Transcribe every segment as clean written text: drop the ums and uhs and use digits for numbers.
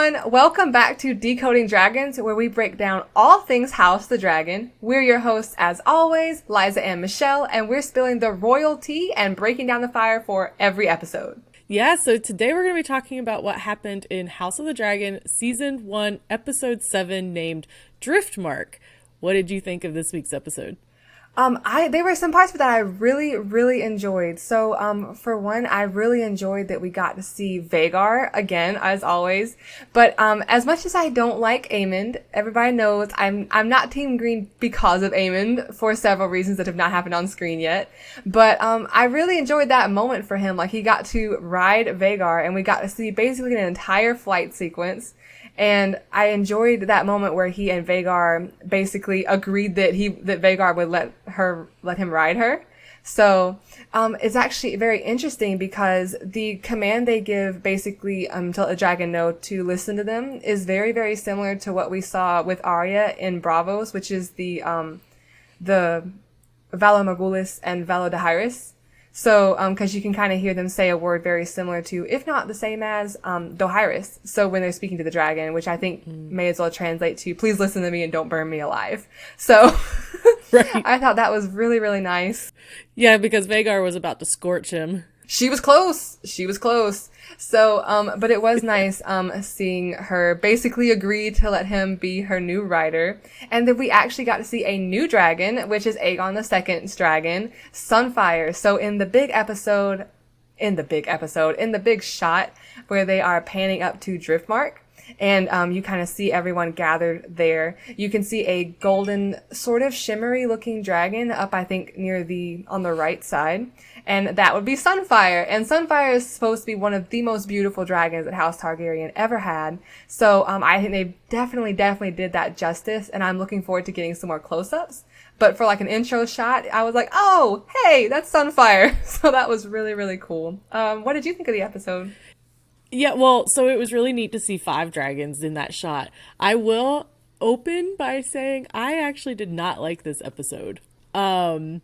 everyone, welcome back to Decoding Dragons, where we break down all things House the Dragon. We're your hosts, as always, Liza and Michelle, and we're spilling the royal tea and breaking down the fire for every episode. Yeah, so today we're going to be talking about what happened in House of the Dragon, Season 1, Episode 7, named Driftmark. What did you think of this week's episode? There were some parts that I really enjoyed. So, for one, I really enjoyed that we got to see Vhagar again, as always. But, as much as I don't like Aemond, everybody knows I'm not Team Green because of Aemond for several reasons that have not happened on screen yet. But, I really enjoyed that moment for him. Like, he got to ride Vhagar and we got to see basically an entire flight sequence. And I enjoyed that moment where he and Vhagar basically agreed that Vhagar would let him ride her. So, it's actually very interesting because the command they give basically, to let the dragon know to listen to them is very similar to what we saw with Arya in Bravos, which is the Valo Morghulis and Valo Daharis. So, cause you can kind of hear them say a word very similar to, if not the same as, Dohaeris. So when they're speaking to the dragon, which I think may as well translate to, please listen to me and don't burn me alive. So, right. I thought that was really nice. Yeah, because Vhagar was about to scorch him. She was close. So, but it was nice, seeing her basically agree to let him be her new rider. And then we actually got to see a new dragon, which is Aegon II's dragon, Sunfire. So in the big shot where they are panning up to Driftmark, and you kind of see everyone gathered there. You can see a golden, sort of shimmery looking dragon up, I think, on the right side. And that would be Sunfire. And Sunfire is supposed to be one of the most beautiful dragons that House Targaryen ever had. So, I think they definitely did that justice. And I'm looking forward to getting some more close-ups. But for like an intro shot, I was like, oh, hey, that's Sunfire. So that was really cool. What did you think of the episode? Yeah, well, so it was really neat to see 5 dragons in that shot. I will open by saying I actually did not like this episode. The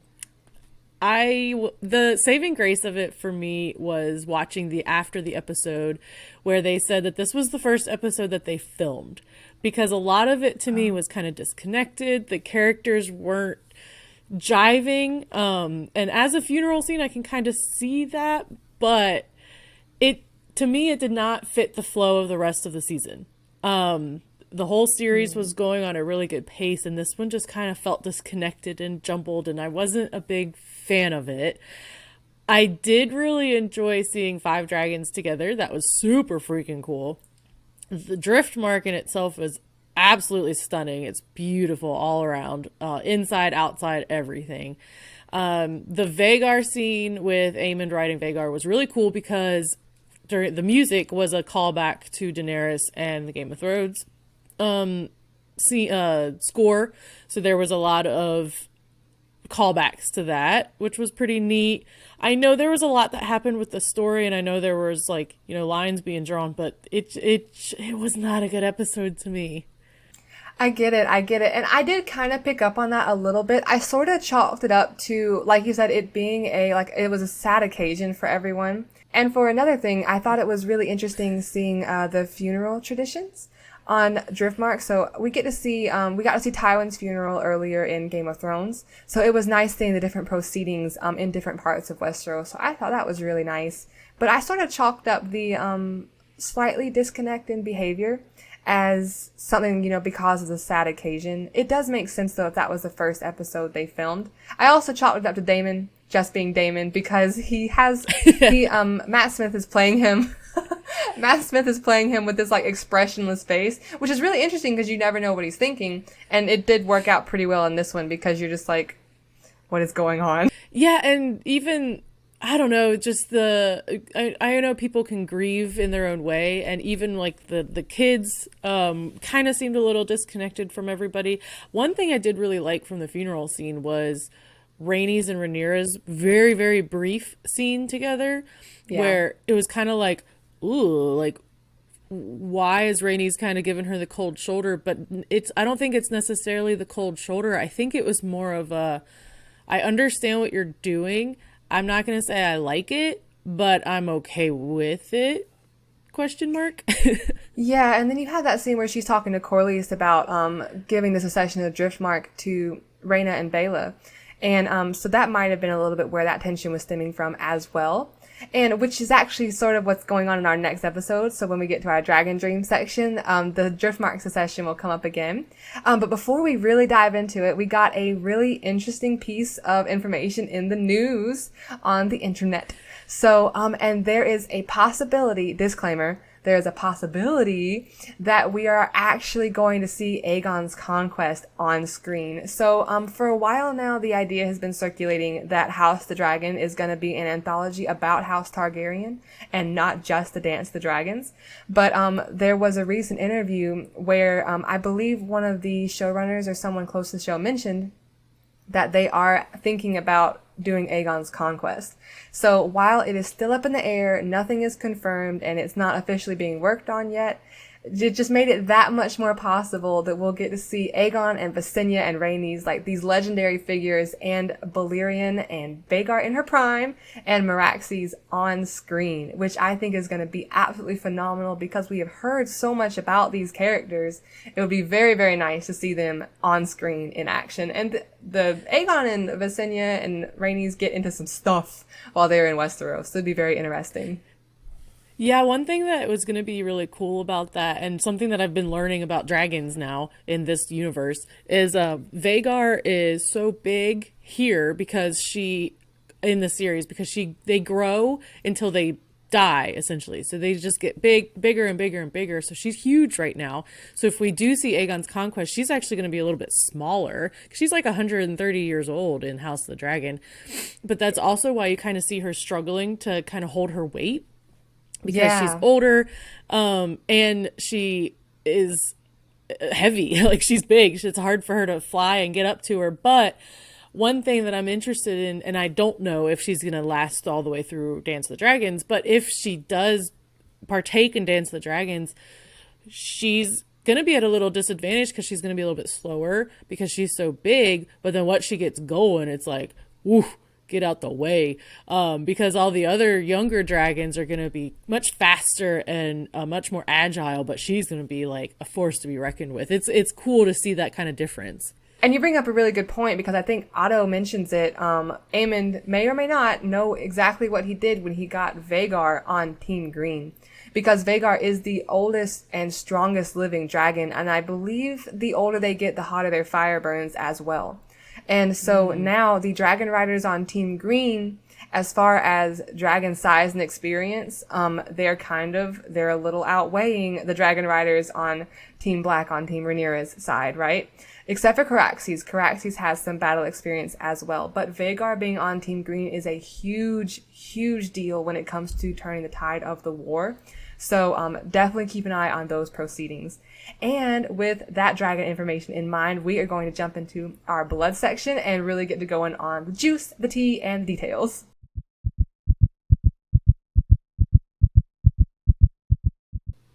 saving grace of it for me was watching after the episode where they said that this was the first episode that they filmed, because a lot of it to me was kind of disconnected. The characters weren't jiving. And as a funeral scene, I can kind of see that, but to me, it did not fit the flow of the rest of the season. The whole series was going on a really good pace, and this one just kind of felt disconnected and jumbled, and I wasn't a big fan of it. I did really enjoy seeing 5 dragons together. That was super freaking cool. The Driftmark in itself was absolutely stunning. It's beautiful all around, inside, outside, everything. The Vhagar scene with Aemond riding Vhagar was really cool because the music was a callback to Daenerys and the Game of Thrones score. So there was a lot of callbacks to that, which was pretty neat. I know there was a lot that happened with the story, and I know there was lines being drawn, but it was not a good episode to me. I get it. And I did kind of pick up on that a little bit. I sort of chalked it up to, like you said, it being it was a sad occasion for everyone. And for another thing, I thought it was really interesting seeing the funeral traditions on Driftmark. So we got to see Tywin's funeral earlier in Game of Thrones. So it was nice seeing the different proceedings in different parts of Westeros. So I thought that was really nice. But I sort of chalked up the slightly disconnect in behavior as something, because of the sad occasion. It does make sense, though, if that was the first episode they filmed. I also chalked it up to Daemon just being Daemon, because Matt Smith is playing him. Matt Smith is playing him with this expressionless face, which is really interesting because you never know what he's thinking. And it did work out pretty well in this one because you're just like, what is going on? Yeah, and even, I don't know, just I know people can grieve in their own way, and even the kids kind of seemed a little disconnected from everybody. One thing I did really like from the funeral scene was Rhaenys and Rhaenyra's very, very brief scene together, where it was kind of like, ooh, why is Rhaenys kind of giving her the cold shoulder? But I don't think it's necessarily the cold shoulder. I think it was more of I understand what you're doing. I'm not going to say I like it, but I'm okay with it, ? question mark. Yeah, and then you have that scene where she's talking to Corlys about giving the succession of Driftmark to Rhaena and Baela. And so that might have been a little bit where that tension was stemming from as well. And which is actually sort of what's going on in our next episode. So when we get to our Dragon Dream section, the Driftmark succession will come up again. But before we really dive into it, we got a really interesting piece of information in the news on the internet. So, and there is a possibility, disclaimer, there's a possibility that we are actually going to see Aegon's Conquest on screen. So, for a while now, the idea has been circulating that House the Dragon is going to be an anthology about House Targaryen and not just the Dance the Dragons. But, there was a recent interview where, I believe one of the showrunners or someone close to the show mentioned that they are thinking about doing Aegon's Conquest. So while it is still up in the air, nothing is confirmed, and it's not officially being worked on yet, it just made it that much more possible that we'll get to see Aegon and Visenya and Rhaenys, like these legendary figures, and Balerion and Vhagar in her prime, and Meraxes on screen, which I think is going to be absolutely phenomenal because we have heard so much about these characters. It would be very, very nice to see them on screen in action. And the Aegon and Visenya and Rhaenys get into some stuff while they're in Westeros, so it'd be very interesting. Yeah, one thing that was going to be really cool about that, and something that I've been learning about dragons now in this universe, is Vhagar is so big here because in the series, because they grow until they die, essentially. So they just get bigger and bigger and bigger. So she's huge right now. So if we do see Aegon's Conquest, she's actually going to be a little bit smaller. She's like 130 years old in House of the Dragon. But that's also why you kind of see her struggling to kind of hold her weight, because she's older, and she is heavy. Like, she's big. It's hard for her to fly and get up to her. But one thing that I'm interested in, and I don't know if she's going to last all the way through Dance of the Dragons, but if she does partake in Dance of the Dragons, she's going to be at a little disadvantage because she's going to be a little bit slower because she's so big. But then once she gets going, it's like, woo, get out the way, because all the other younger dragons are going to be much faster and much more agile, but she's going to be like a force to be reckoned with. It's cool to see that kind of difference. And you bring up a really good point, because I think Otto mentions it. Aemond may or may not know exactly what he did when he got Vhagar on Team Green, because Vhagar is the oldest and strongest living dragon, and I believe the older they get, the hotter their fire burns as well. And so now the dragon riders on Team Green, as far as dragon size and experience, they're a little outweighing the dragon riders on Team Black, on Team Rhaenyra's side, right? Except for Caraxes. Caraxes has some battle experience as well. But Vhagar being on Team Green is a huge, huge deal when it comes to turning the tide of the war. So definitely keep an eye on those proceedings. And with that dragon information in mind, we are going to jump into our blood section and really get to going on the juice, the tea, and the details.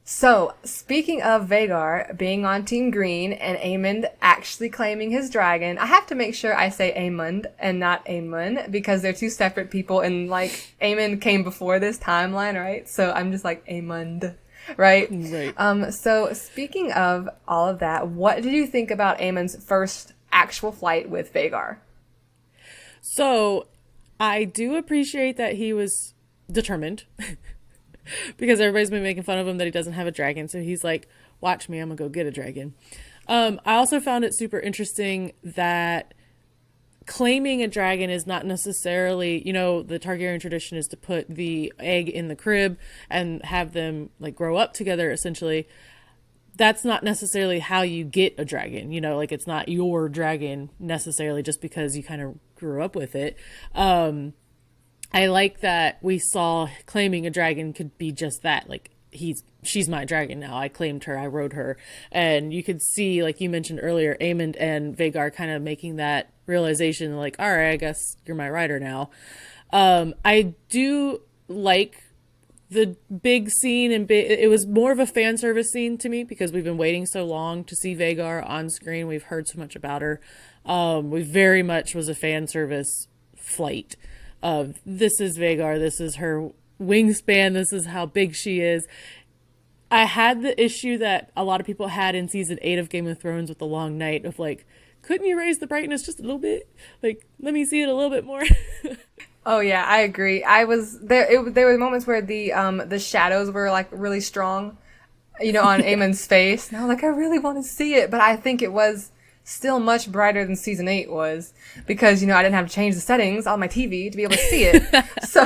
So, speaking of Vhagar being on Team Green and Aemond actually claiming his dragon, I have to make sure I say Aemond and not Aemon, because they're two separate people, and like Aemond came before this timeline, right? So I'm just like Aemond, right? Right. So speaking of all of that, what did you think about Aemond's first actual flight with Vhagar? So I do appreciate that he was determined. Because everybody's been making fun of him that he doesn't have a dragon. So he's like, watch me, I'm going to go get a dragon. I also found it super interesting that claiming a dragon is not necessarily, the Targaryen tradition is to put the egg in the crib and have them like grow up together, essentially. That's not necessarily how you get a dragon, like it's not your dragon necessarily just because you kind of grew up with it. I like that we saw claiming a dragon could be just that. Like, she's my dragon now. I claimed her. I rode her. And you could see, like you mentioned earlier, Aemond and Vhagar kind of making that realization, like, all right, I guess you're my rider now. I do like the big scene, and it was more of a fan service scene to me because we've been waiting so long to see Vhagar on screen. We've heard so much about her. We very much was a fan service flight. This is Vhagar, this is her wingspan, this is how big she is. I had the issue that a lot of people had in season 8 of Game of Thrones with the long night of like, couldn't you raise the brightness just a little bit? Like, let me see it a little bit more. Oh yeah, I agree. I was there. There were moments where the shadows were like really strong, on Yeah. Aemon's face. And I was like, I really want to see it, but I think it was still much brighter than season 8 was because I didn't have to change the settings on my TV to be able to see it. So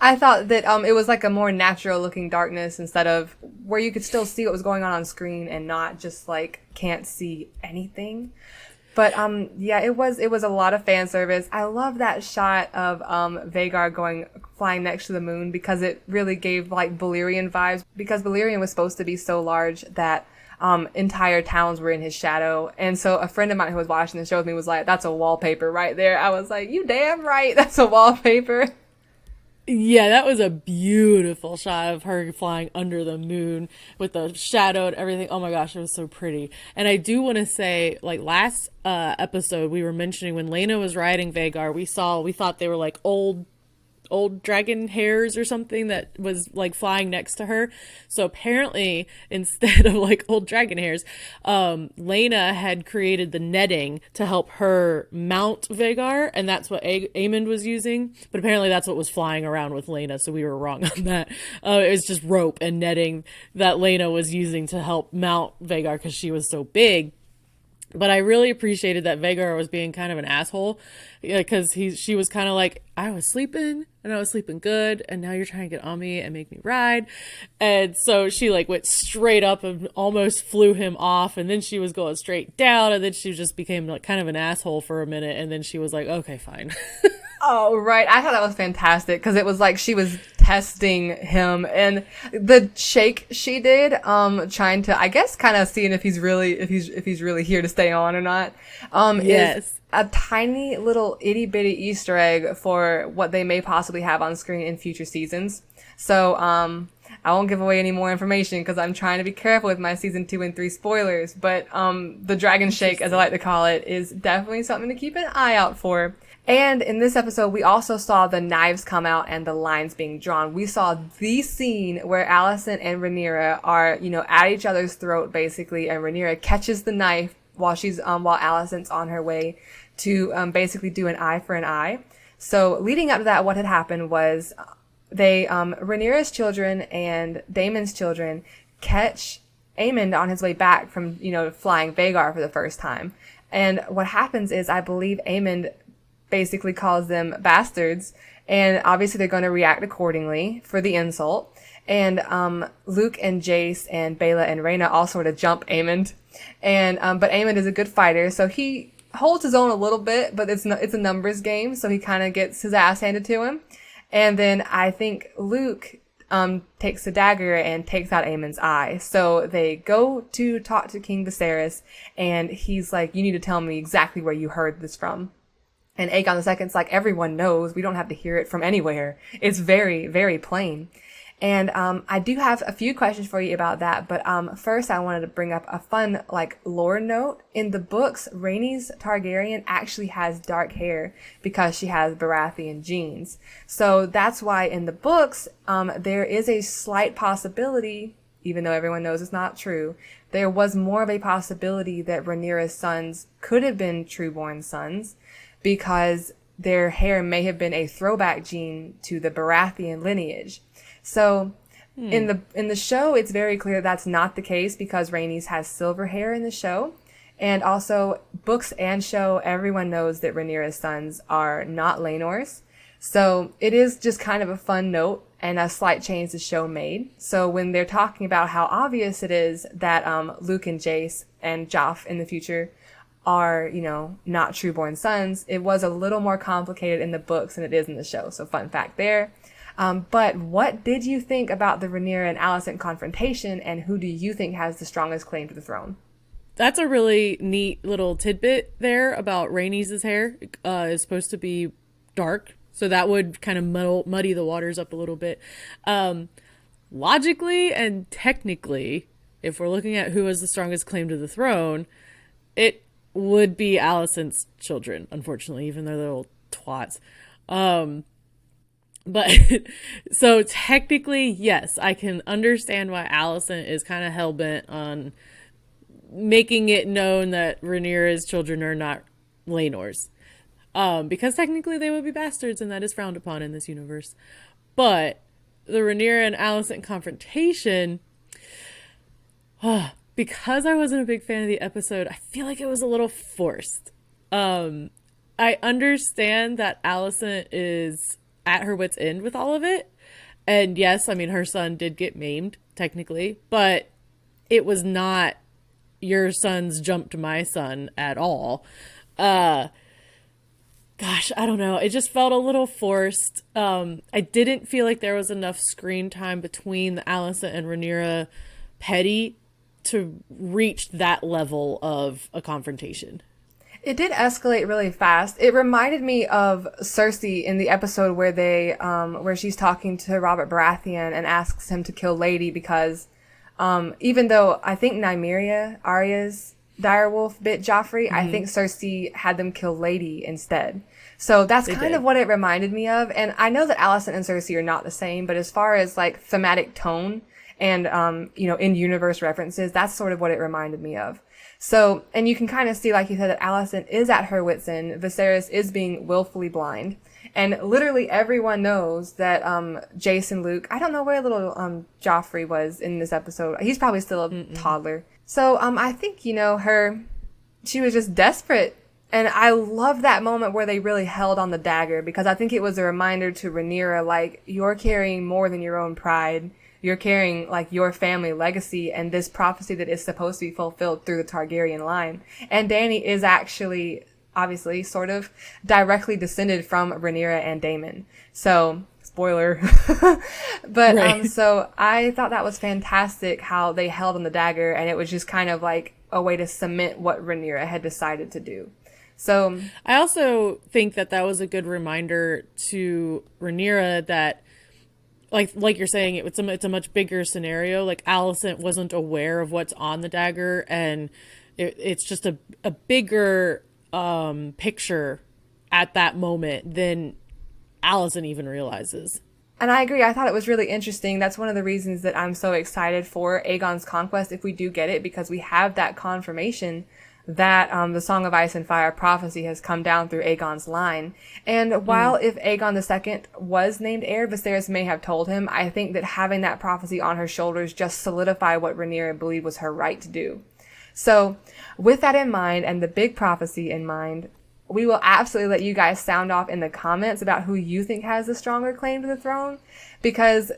I thought that it was like a more natural looking darkness instead of where you could still see what was going on screen and not just like can't see anything. But yeah, it was a lot of fan service. I love that shot of Vhagar going flying next to the moon because it really gave like Valyrian vibes because Valyrian was supposed to be so large that entire towns were in his shadow. And so a friend of mine who was watching the show with me was like, "That's a wallpaper right there." I was like, "You damn right, that's a wallpaper." Yeah, that was a beautiful shot of her flying under the moon with the shadow and everything. Oh my gosh, it was so pretty. And I do want to say, like last episode, we were mentioning when Laena was riding Vhagar, we thought they were like old dragon hares or something that was like flying next to her. So apparently, instead of like old dragon hares, Laena had created the netting to help her mount Vhagar, and that's what Aemond was using. But apparently, that's what was flying around with Laena. So we were wrong on that. It was just rope and netting that Laena was using to help mount Vhagar because she was so big. But I really appreciated that Vhagar was being kind of an asshole because she was kind of like, I was sleeping and I was sleeping good and now you're trying to get on me and make me ride. And so she like went straight up and almost flew him off, and then she was going straight down, and then she just became like kind of an asshole for a minute, and then she was like, okay, fine. Oh, right. I thought that was fantastic because it was like she was testing him and the shake she did, trying to, I guess, kind of seeing if he's really here to stay on or not, Yes. is a tiny little itty bitty Easter egg for what they may possibly have on screen in future seasons. So, I won't give away any more information because I'm trying to be careful with my season 2 and 3 spoilers, but, the dragon shake, as I like to call it, is definitely something to keep an eye out for. And in this episode, we also saw the knives come out and the lines being drawn. We saw the scene where Alicent and Rhaenyra are, at each other's throat, basically, and Rhaenyra catches the knife while Alicent's on her way to, basically do an eye for an eye. So leading up to that, what had happened was Rhaenyra's children and Daemon's children catch Aemond on his way back from, flying Vhagar for the first time. And what happens is, I believe Aemond basically calls them bastards, and obviously they're going to react accordingly for the insult. And Luke and Jace and Baela and Rhaena all sort of jump Aemond, and but Aemond is a good fighter, so he holds his own a little bit, but it's a numbers game, so he kind of gets his ass handed to him. And then I think Luke takes the dagger and takes out Aemond's eye. So they go to talk to King Viserys, and he's like, "You need to tell me exactly where you heard this from." And Aegon II's like, "Everyone knows. We don't have to hear it from anywhere. It's very, very plain." And I do have a few questions for you about that. But first, I wanted to bring up a fun lore note. In the books, Rhaenys Targaryen actually has dark hair because she has Baratheon genes. So that's why in the books, there is a slight possibility, even though everyone knows it's not true, there was more of a possibility that Rhaenyra's sons could have been trueborn sons, because their hair may have been a throwback gene to the Baratheon lineage. So in the show, it's very clear that's not the case because Rhaenys has silver hair in the show. And also, books and show, everyone knows that Rhaenyra's sons are not Laenor's. So it is just kind of a fun note and a slight change the show made. So when they're talking about how obvious it is that Luke and Jace and Joff in the future are, not trueborn sons, it was a little more complicated in the books than it is in the show. So fun fact there. But what did you think about the Rhaenyra and Alicent confrontation, and who do you think has the strongest claim to the throne? That's a really neat little tidbit there about Rhaenys' hair. Is supposed to be dark, so that would kind of muddy the waters up a little bit. Logically and technically, if we're looking at who has the strongest claim to the throne, it would be Alicent's children, unfortunately, even though they're little twats. But so technically, yes, I can understand why Alicent is kind of hell bent on making it known that Rhaenyra's children are not Laenor's. Because technically they would be bastards, and that is frowned upon in this universe. But the Rhaenyra and Alicent confrontation, because I wasn't a big fan of the episode, I feel like it was a little forced. I understand that Alicent is at her wit's end with all of it. And yes, I mean, her son did get maimed, technically, but it was not your son's jumped my son at all. Gosh, I don't know. It just felt a little forced. I didn't feel like there was enough screen time between the Alicent and Rhaenyra petty to reach that level of a confrontation. It did escalate really fast. It reminded me of Cersei in the episode where where she's talking to Robert Baratheon and asks him to kill Lady because, even though I think Nymeria, Arya's direwolf, bit Joffrey, I think Cersei had them kill Lady instead. So that's kind of what it reminded me of. And I know that Alicent and Cersei are not the same, but as far as like thematic tone and, in-universe references, that's sort of what it reminded me of. So, and you can kind of see, like you said, that Alicent is at her wit's end. Viserys is being willfully blind. And literally everyone knows that, Jace and Luke, I don't know where little, Joffrey was in this episode. He's probably still a toddler. So, I think, she was just desperate. And I love that moment where they really held on the dagger because I think it was a reminder to Rhaenyra, like, you're carrying more than your own pride. You're carrying, like, your family legacy and this prophecy that is supposed to be fulfilled through the Targaryen line. And Dany is actually, obviously, sort of directly descended from Rhaenyra and Daemon. So, spoiler. But, Right. so I thought that was fantastic how they held on the dagger and it was just kind of like a way to cement what Rhaenyra had decided to do. So, I also think that that was a good reminder to Rhaenyra that, like you're saying, it's a much bigger scenario. Like Alicent wasn't aware of what's on the dagger, and it's just a bigger picture at that moment than Alicent even realizes. and I agree. I thought it was really interesting. That's one of the reasons that I'm so excited for Aegon's Conquest if we do get it, because we have that confirmation that the Song of Ice and Fire prophecy has come down through Aegon's line. And while if Aegon II was named heir, Viserys may have told him, I think that having that prophecy on her shoulders just solidify what Rhaenyra believed was her right to do. So with that in mind and the big prophecy in mind, we will absolutely let you guys sound off in the comments about who you think has the stronger claim to the throne, because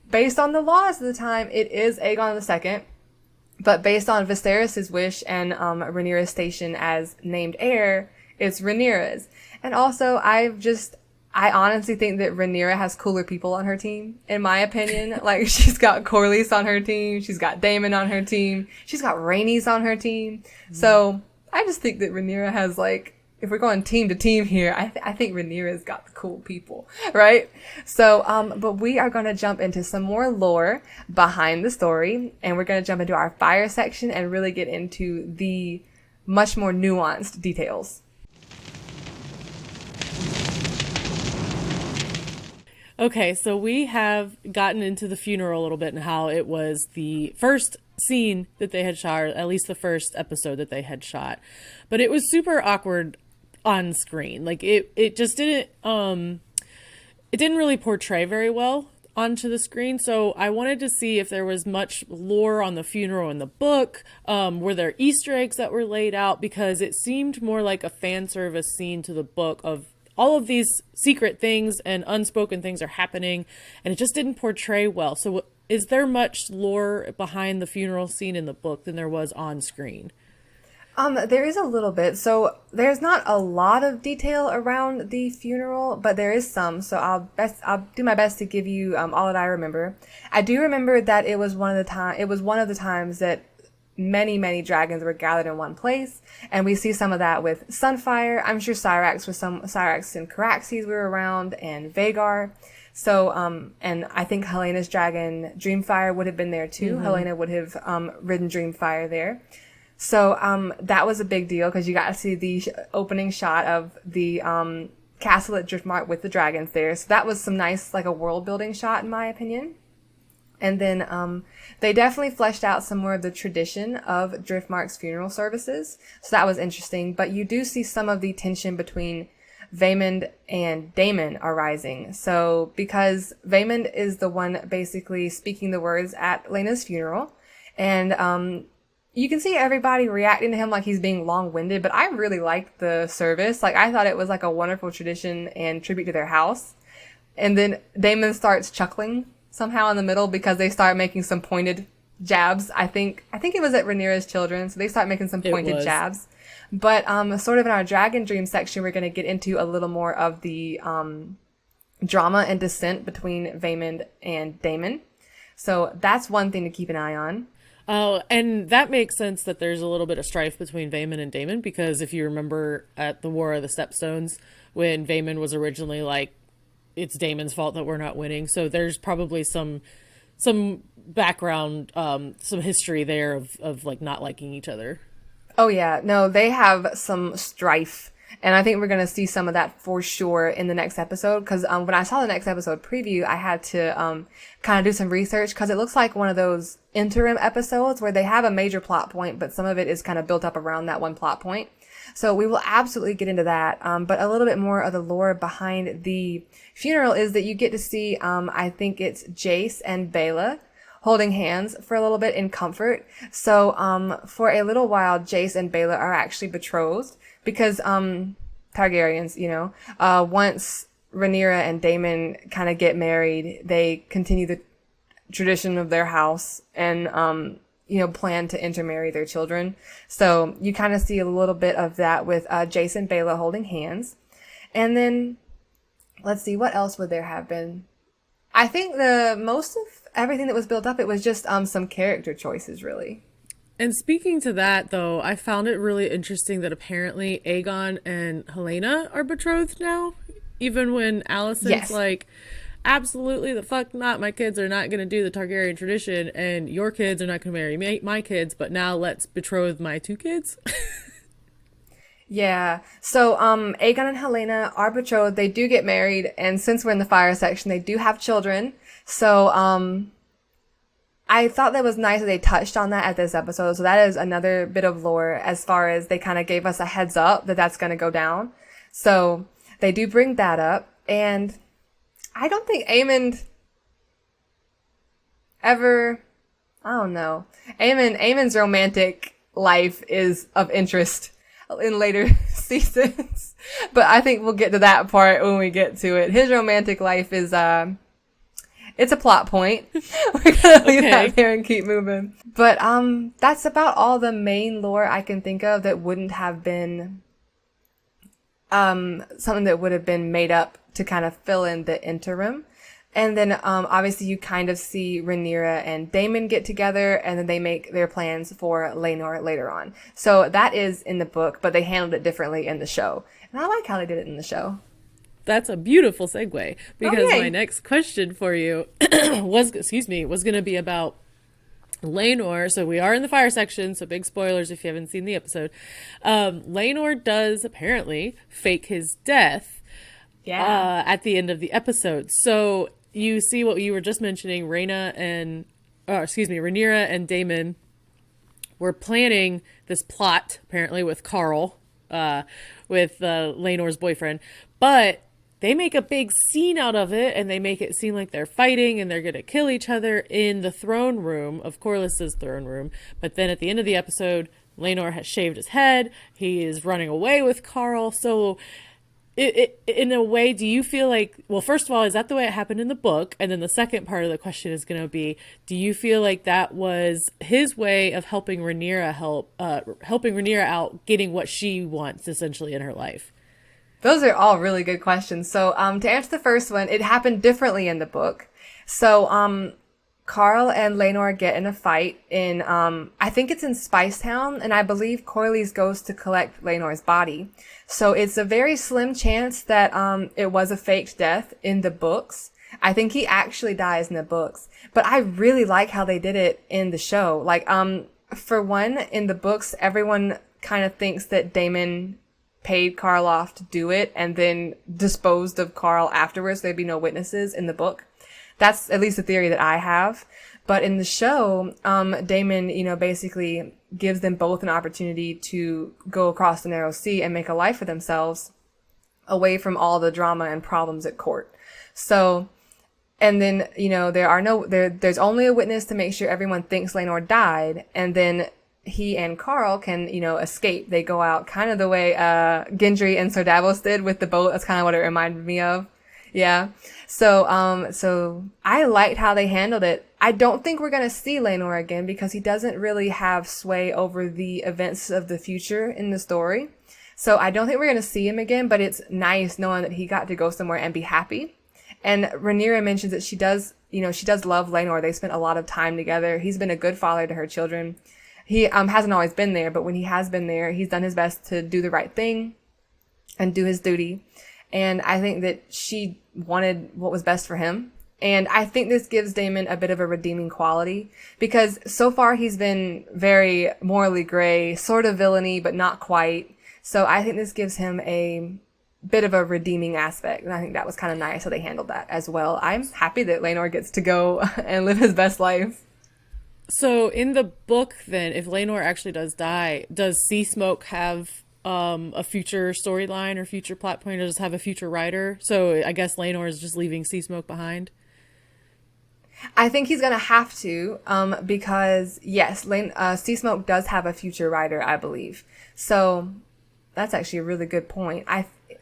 based on the laws of the time, it is Aegon II. But based on Viserys' wish and Rhaenyra's station as named heir, it's Rhaenyra's. And also, I honestly think that Rhaenyra has cooler people on her team, in my opinion. Like, she's got Corlys on her team, she's got Daemon on her team, she's got Rhaenys on her team. So, I just think that Rhaenyra has, like, if we're going team to team here, I think Rhaenyra's got the cool people, right? So, but we are going to jump into some more lore behind the story, and we're going to jump into our fire section and really get into the much more nuanced details. Okay, so we have gotten into the funeral a little bit and how it was the first scene that they had shot, or at least the first episode that they had shot. But it was super awkward on screen. Like it just didn't it didn't really portray very well onto the screen. So I wanted to see if there was much lore on the funeral in the book. Were there Easter eggs that were laid out? Because it seemed more like a fan service scene to the book of all of these secret things and unspoken things are happening, and it just didn't portray well. So is there much lore behind the funeral scene in the book than there was on screen? There is a little bit. So there's not a lot of detail around the funeral, but there is some. So I'll do my best to give you all that I remember. I do remember that it was one of the times that many dragons were gathered in one place, and we see some of that with Sunfire. I'm sure Syrax and Caraxes were around, and Vhagar. So, and I think Helena's dragon Dreamfire would have been there too. Mm-hmm. Helena would have ridden Dreamfire there. So, that was a big deal because you got to see the opening shot of the castle at Driftmark with the dragons there. So that was some nice, like a world building shot in my opinion. And then they definitely fleshed out some more of the tradition of Driftmark's funeral services. So that was interesting. But you do see some of the tension between Aemond and Daemon arising. So because Aemond is the one basically speaking the words at Laena's funeral, and you can see everybody reacting to him like he's being long-winded, but I really liked the service. Like, I thought it was like a wonderful tradition and tribute to their house. And then Daemon starts chuckling somehow in the middle because they start making some pointed jabs. I think it was at Rhaenyra's children, so they start making some pointed jabs. But sort of in our Dragon Dream section, we're going to get into a little more of the drama and dissent between Aemond and Daemon. So that's one thing to keep an eye on. Oh, and that makes sense that there's a little bit of strife between Aemond and Daemon, because if you remember at the War of the Stepstones, when Aemond was originally like, it's Daemon's fault that we're not winning. So there's probably some background, some history there of like not liking each other. Oh yeah, no, they have some strife. And I think we're going to see some of that for sure in the next episode. Because when I saw the next episode preview, I had to kind of do some research, because it looks like one of those interim episodes where they have a major plot point, but some of it is kind of built up around that one plot point. So we will absolutely get into that. But a little bit more of the lore behind the funeral is that you get to see, I think it's Jace and Baela holding hands for a little bit in comfort. So for a little while, Jace and Baela are actually betrothed. Because, Targaryens, you know, once Rhaenyra and Daemon kind of get married, they continue the tradition of their house and, you know, plan to intermarry their children. So you kind of see a little bit of that with, Jace and Baela holding hands. And then, let's see, what else would there have been? I think the most of everything that was built up, it was just, some character choices, really. And speaking to that, though, I found it really interesting that apparently Aegon and Helena are betrothed now, even when Alicent's like, absolutely the fuck not, my kids are not going to do the Targaryen tradition, and your kids are not going to marry my kids, but now let's betroth my two kids. Yeah. So, Aegon and Helena are betrothed. They do get married, and since we're in the fire section, they do have children. So, I thought that was nice that they touched on that at this episode. So that is another bit of lore as far as they kind of gave us a heads up that that's going to go down. So they do bring that up. And I don't think Aemond ever, I don't know. Aemond's romantic life is of interest in later seasons. But I think we'll get to that part when we get to it. His romantic life is, it's a plot point. We're gonna leave that there and keep moving. But that's about all the main lore I can think of that wouldn't have been something that would have been made up to kind of fill in the interim. And then obviously you kind of see Rhaenyra and Daemon get together, and then they make their plans for Laenor later on. So that is in the book, but they handled it differently in the show. And I like how they did it in the show. That's a beautiful segue, because my next question for you was going to be about Laenor. So we are in the fire section, so big spoilers if you haven't seen the episode. Laenor does apparently fake his death at the end of the episode. So you see what you were just mentioning, Rhaenyra and Daemon were planning this plot, apparently, with Carl, with Laenor's boyfriend. But they make a big scene out of it, and they make it seem like they're fighting and they're going to kill each other in the throne room of Corlys's throne room. But then at the end of the episode, Laenor has shaved his head. He is running away with Carl. So in a way, do you feel like, well, first of all, is that the way it happened in the book? And then the second part of the question is going to be, do you feel like that was his way of helping Rhaenyra out, getting what she wants essentially in her life? Those are all really good questions. So, to answer the first one, it happened differently in the book. So, Carl and Laenor get in a fight in, I think it's in Spicetown, and I believe Corlys goes to collect Laenor's body. So it's a very slim chance that, it was a faked death in the books. I think he actually dies in the books, but I really like how they did it in the show. Like, for one, in the books, everyone kind of thinks that Daemon paid Carl off to do it and then disposed of Carl afterwards. There'd be no witnesses in the book. That's at least the theory that I have. But in the show, Daemon, basically gives them both an opportunity to go across the narrow sea and make a life for themselves away from all the drama and problems at court. So, and then, there's only a witness to make sure everyone thinks Laenor died. And then he and Carl can, escape. They go out kind of the way, Gendry and Sir Davos did with the boat. That's kind of what it reminded me of. Yeah. So I liked how they handled it. I don't think we're going to see Laenor again because he doesn't really have sway over the events of the future in the story. So I don't think we're going to see him again, but it's nice knowing that he got to go somewhere and be happy. And Rhaenyra mentions that she does love Laenor. They spent a lot of time together. He's been a good father to her children. He, hasn't always been there, but when he has been there, he's done his best to do the right thing and do his duty. And I think that she wanted what was best for him. And I think this gives Daemon a bit of a redeeming quality because so far he's been very morally gray, sort of villainy, but not quite. So I think this gives him a bit of a redeeming aspect. And I think that was kind of nice how they handled that as well. I'm happy that Laenor gets to go and live his best life. So in the book then, if Laenor actually does die, does Seasmoke have a future storyline or future plot point, or does have a future writer? So I guess Laenor is just leaving Seasmoke behind. I think he's gonna have to, because yes, Seasmoke does have a future writer, I believe. So that's actually a really good point.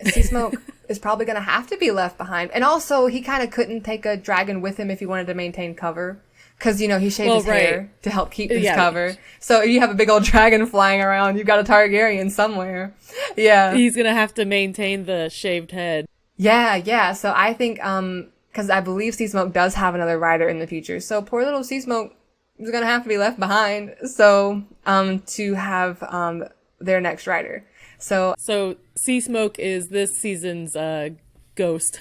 Seasmoke is probably gonna have to be left behind, and also he kind of couldn't take a dragon with him if he wanted to maintain cover. Because, he shaved his hair to help keep his cover. So if you have a big old dragon flying around, you've got a Targaryen somewhere. Yeah. He's going to have to maintain the shaved head. Yeah. So I think, because I believe Seasmoke does have another rider in the future. So poor little Seasmoke is going to have to be left behind. So, to have, their next rider. So Seasmoke is this season's, ghost.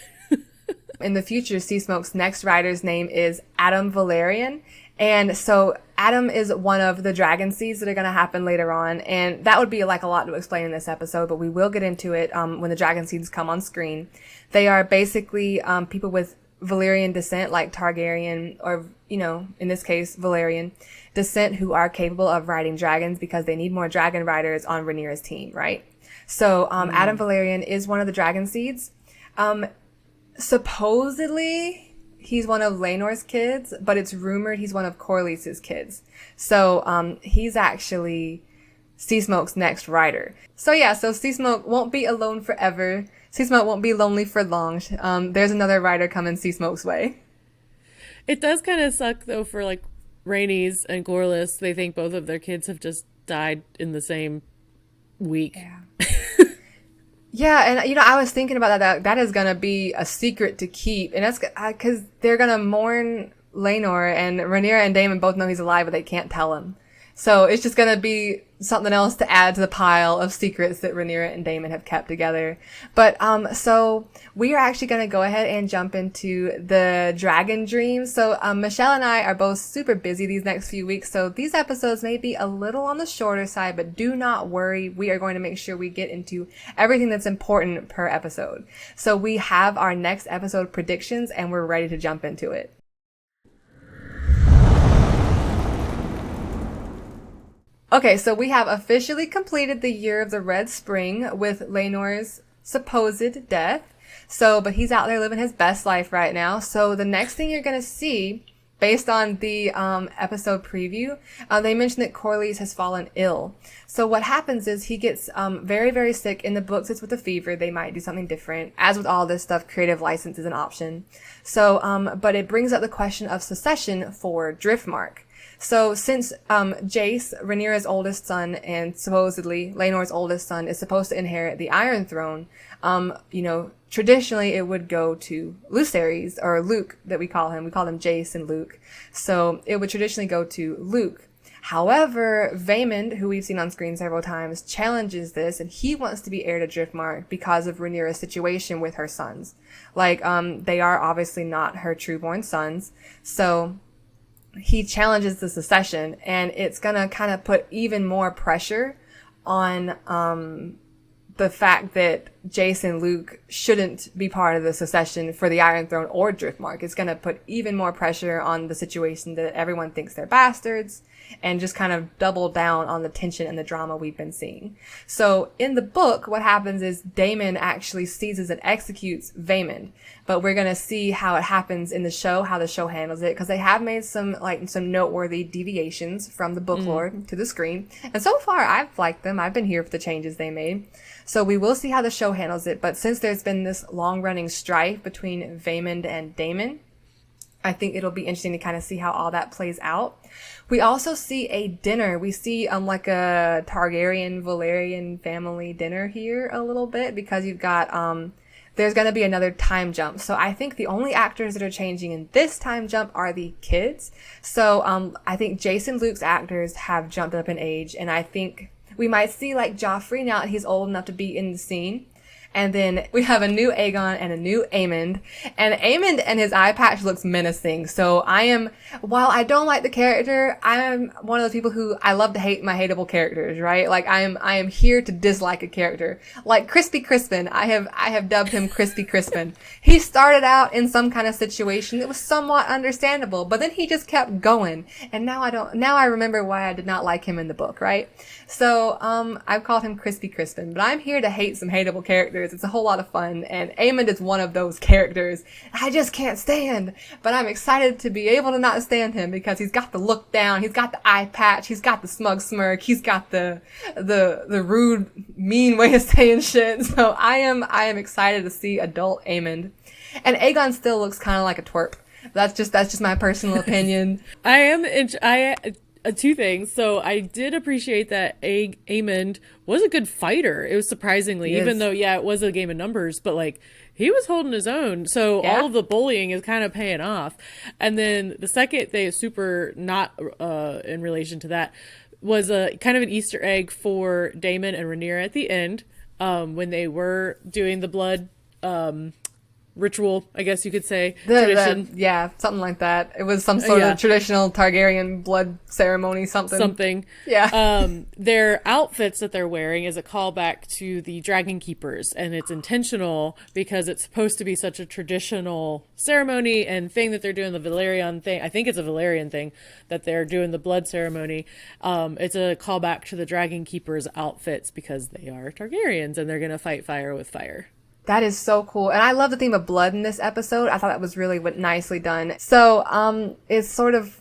In the future, Seasmoke's next rider's name is Aemond Valerian. And so Adam is one of the dragon seeds that are going to happen later on. And that would be like a lot to explain in this episode, but we will get into it when the dragon seeds come on screen. They are basically people with Valyrian descent, like Targaryen, or, in this case, Valerian descent, who are capable of riding dragons because they need more dragon riders on Rhaenyra's team, right? So Aemond Valerian is one of the dragon seeds. Supposedly, he's one of Laenor's kids, but it's rumored he's one of Corlys's kids. So, he's actually Seasmoke's next rider. So Seasmoke won't be alone forever. Seasmoke won't be lonely for long. There's another rider coming Seasmoke's way. It does kind of suck, though, for, Rhaenys and Corlys. They think both of their kids have just died in the same week. Yeah. Yeah, and I was thinking about that is gonna be a secret to keep, and that's because they're gonna mourn Laenor, and Rhaenyra and Daemon both know he's alive, but they can't tell him. So it's just gonna be something else to add to the pile of secrets that Rhaenyra and Daemon have kept together. But so we are actually gonna go ahead and jump into the dragon dreams. So Michelle and I are both super busy these next few weeks, so these episodes may be a little on the shorter side, but do not worry. We are going to make sure we get into everything that's important per episode. So we have our next episode predictions, and we're ready to jump into it. Okay, so we have officially completed the year of the Red Spring with Laenor's supposed death. But he's out there living his best life right now. So the next thing you're going to see, based on the episode preview, they mentioned that Corlys has fallen ill. So what happens is he gets very, very sick. In the books, it's with a fever. They might do something different. As with all this stuff, creative license is an option. But it brings up the question of succession for Driftmark. So since Jace, Rhaenyra's oldest son, and supposedly Laenor's oldest son, is supposed to inherit the Iron Throne, traditionally it would go to Lucerys, or Luke, that we call him. We call them Jace and Luke. So it would traditionally go to Luke. However, Vaemond, who we've seen on screen several times, challenges this, and he wants to be heir to Driftmark because of Rhaenyra's situation with her sons. They are obviously not her trueborn sons. So he challenges the succession, and it's gonna kind of put even more pressure on the fact that Jace and Luke shouldn't be part of the succession for the Iron Throne or Driftmark. It's going to put even more pressure on the situation that everyone thinks they're bastards, and just kind of double down on the tension and the drama we've been seeing. So in the book, what happens is Daemon actually seizes and executes Vaemond, but we're going to see how it happens in the show, how the show handles it, because they have made some noteworthy deviations from the book lore to the screen. And so far, I've liked them. I've been here for the changes they made. So we will see how the show handles it. But since there's been this long-running strife between Vaemond and Daemon, I think it'll be interesting to kind of see how all that plays out. We also see a dinner. We see like a Targaryen Valyrian family dinner here a little bit, because you've got there's going to be another time jump. So I think the only actors that are changing in this time jump are the kids. So I think Jason Luke's actors have jumped up in age, and I think we might see like Joffrey now that he's old enough to be in the scene. And then we have a new Aegon and a new Aemond. And Aemond and his eye patch looks menacing. So while I don't like the character, I am one of those people who I love to hate my hateable characters, right? Like I am here to dislike a character. Like Crispy Crispin, I have dubbed him Crispy Crispin. He started out in some kind of situation that was somewhat understandable, but then he just kept going. And now I remember why I did not like him in the book, right? So, I've called him Crispy Crispin, but I'm here to hate some hateable characters. It's a whole lot of fun, and Aemond is one of those characters I just can't stand, but I'm excited to be able to not stand him, because he's got the look down, he's got the eye patch, he's got the smug smirk, he's got the rude, mean way of saying shit. So I am excited to see adult Aemond. And Aegon still looks kind of like a twerp. That's just my personal opinion. Two things. So I did appreciate that Aemond was a good fighter. It was surprisingly, even though, it was a game of numbers, but like he was holding his own. So all of the bullying is kind of paying off. And then the second thing is super not in relation to that was a kind of an Easter egg for Daemon and Rhaenyra at the end, when they were doing the blood ritual, I guess you could say, tradition. Something like that. It was some sort of traditional Targaryen blood ceremony, something. Yeah. Their outfits that they're wearing is a callback to the Dragon Keepers, and it's intentional because it's supposed to be such a traditional ceremony and thing that they're doing, the Valyrian thing. I think it's a Valyrian thing that they're doing the blood ceremony. It's a callback to the Dragon Keepers outfits because they are Targaryens and they're going to fight fire with fire. That is so cool. And I love the theme of blood in this episode. I thought that was really nicely done. So, it's sort of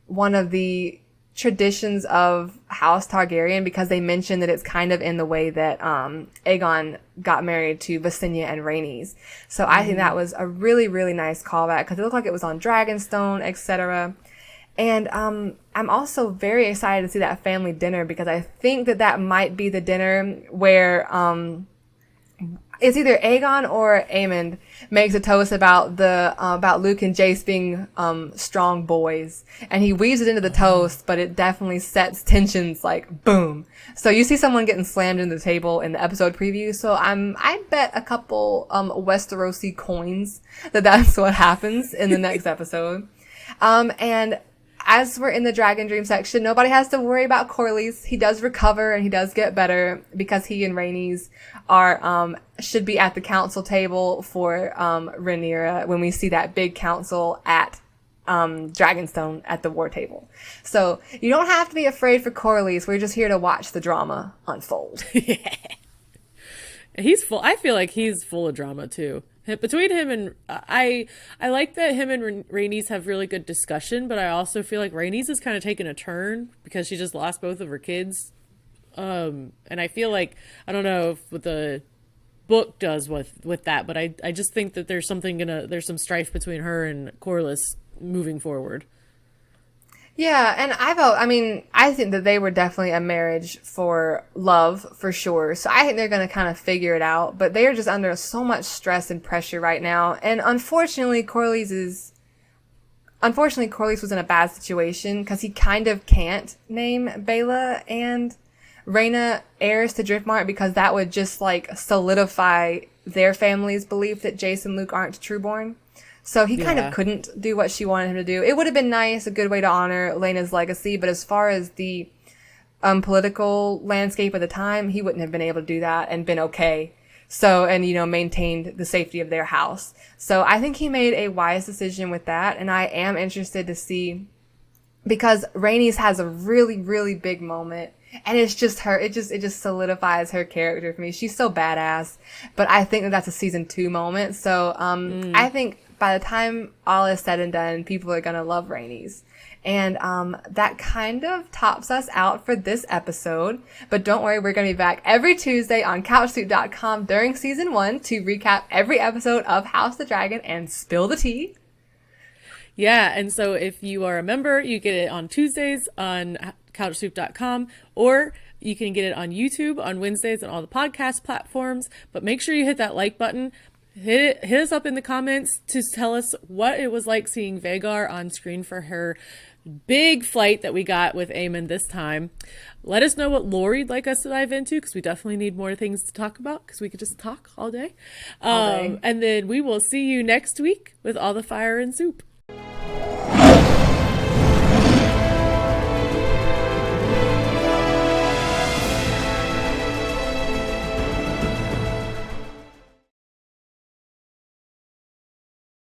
one of the traditions of House Targaryen, because they mention that it's kind of in the way that, Aegon got married to Visenya and Rhaenys. So I think that was a really, really nice callback, because it looked like it was on Dragonstone, etc. And, I'm also very excited to see that family dinner, because I think that might be the dinner where, it's either Aegon or Aemond makes a toast about about Luke and Jace being strong boys, and he weaves it into the toast, but it definitely sets tensions like boom. So you see someone getting slammed into the table in the episode preview. So I bet a couple Westerosi coins that's what happens in the next episode. And as we're in the Dragon Dream section, nobody has to worry about Corlys. He does recover and he does get better, because he and Rhaenys should be at the council table for Rhaenyra when we see that big council at Dragonstone at the war table. So you don't have to be afraid for Corlys. We're just here to watch the drama unfold. He's full. I feel like he's full of drama too. Between him and I like that him and Rhaenys have really good discussion, but I also feel like Rhaenys is kind of taking a turn because she just lost both of her kids. And I feel like, I don't know what the book does with that, but I just think that there's some strife between her and Corlys moving forward. Yeah, and I think that they were definitely a marriage for love, for sure. So I think they're going to kind of figure it out, but they are just under so much stress and pressure right now. And unfortunately, Corlys was in a bad situation, because he kind of can't name Baela and Rhaena heirs to Driftmark, because that would just like solidify their family's belief that Jace and Luke aren't trueborn. So he kind of couldn't do what she wanted him to do. It would have been nice, a good way to honor Laena's legacy, but as far as the political landscape at the time, he wouldn't have been able to do that and been okay. So, and, you know, maintained the safety of their house. So I think he made a wise decision with that. And I am interested to see, because Rhaenys has a really, really big moment. And it's just her, it just solidifies her character for me. She's so badass. But I think that that's a season 2 moment. So, I think by the time all is said and done, people are gonna love Rhaenys. And that kind of tops us out for this episode. But don't worry, we're going to be back every Tuesday on CouchSoup.com during season 1 to recap every episode of House the Dragon and spill the tea. Yeah, and so if you are a member, you get it on Tuesdays on CouchSoup.com, or you can get it on YouTube on Wednesdays and all the podcast platforms. But make sure you hit that like button. Hit us up in the comments to tell us what it was like seeing Vhagar on screen for her big fight that we got with Aemond this time. Let us know what lore you'd like us to dive into, because we definitely need more things to talk about, because we could just talk all day. And then we will see you next week with all the fire and soup.